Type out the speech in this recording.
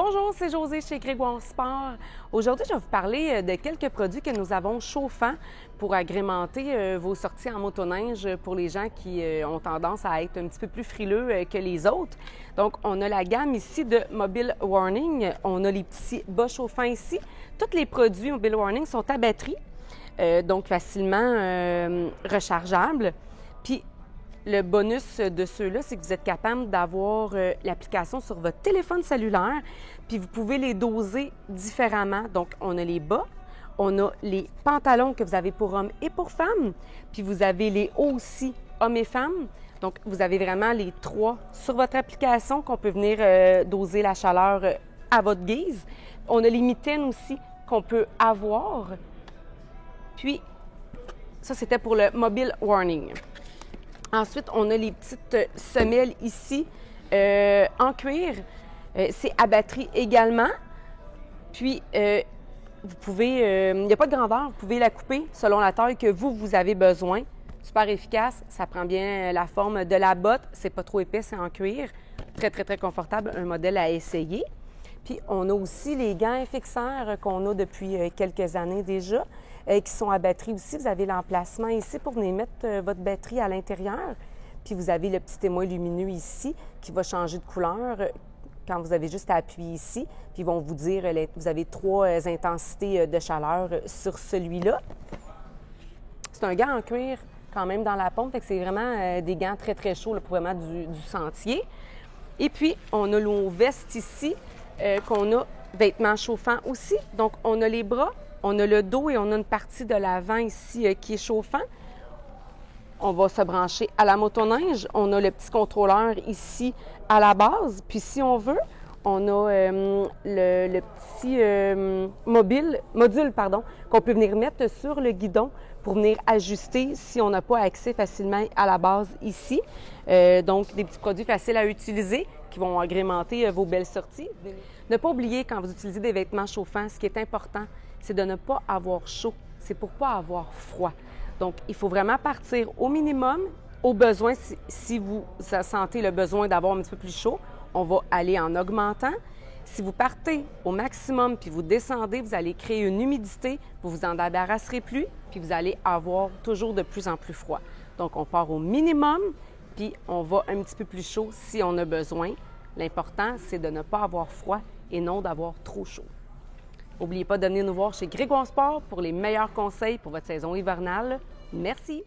Bonjour, c'est Josée chez Grégoire Sport. Aujourd'hui, je vais vous parler de quelques produits que nous avons chauffants pour agrémenter vos sorties en motoneige pour les gens qui ont tendance à être un petit peu plus frileux que les autres. Donc, on a la gamme ici de Mobile Warning. On a les petits bas chauffants ici. Tous les produits Mobile Warning sont à batterie, donc facilement rechargeables. Puis, le bonus de ceux-là, c'est que vous êtes capable d'avoir l'application sur votre téléphone cellulaire, puis vous pouvez les doser différemment. Donc, on a les bas, on a les pantalons que vous avez pour hommes et pour femmes, puis vous avez les hauts aussi, hommes et femmes. Donc, vous avez vraiment les trois sur votre application qu'on peut venir doser la chaleur à votre guise. On a les mitaines aussi qu'on peut avoir. Puis, ça, c'était pour le Mobile Warning. Ensuite, on a les petites semelles ici en cuir. C'est à batterie également. Puis, vous pouvez, il n'y a pas de grandeur, vous pouvez la couper selon la taille que vous avez besoin. Super efficace, ça prend bien la forme de la botte. C'est pas trop épais, c'est en cuir. Très, très, très confortable, un modèle à essayer. Puis, on a aussi les gants FXR qu'on a depuis quelques années déjà, qui sont à batterie aussi. Vous avez l'emplacement ici pour venir mettre votre batterie à l'intérieur. Puis, vous avez le petit témoin lumineux ici qui va changer de couleur quand vous avez juste à appuyer ici. Puis, ils vont vous dire, vous avez 3 intensités de chaleur sur celui-là. C'est un gant en cuir quand même dans la pompe, fait que c'est vraiment des gants très, très chauds là, pour vraiment du sentier. Et puis, on a nos vestes ici. Qu'on a vêtements chauffants aussi. Donc, on a les bras, on a le dos et on a une partie de l'avant ici qui est chauffant. On va se brancher à la motoneige. On a le petit contrôleur ici à la base. Puis, si on veut, on a le petit module qu'on peut venir mettre sur le guidon pour venir ajuster si on n'a pas accès facilement à la base ici. Donc, des petits produits faciles à utiliser qui vont agrémenter vos belles sorties. Ne pas oublier, quand vous utilisez des vêtements chauffants, ce qui est important, c'est de ne pas avoir chaud. C'est pour ne pas avoir froid. Donc, il faut vraiment partir au minimum. Au besoin, si vous sentez le besoin d'avoir un petit peu plus chaud, on va aller en augmentant. Si vous partez au maximum puis vous descendez, vous allez créer une humidité, vous vous en débarrasserez plus, puis vous allez avoir toujours de plus en plus froid. Donc, on part au minimum, puis on va un petit peu plus chaud si on a besoin. L'important, c'est de ne pas avoir froid et non d'avoir trop chaud. N'oubliez pas de venir nous voir chez Grégoire Sport pour les meilleurs conseils pour votre saison hivernale. Merci!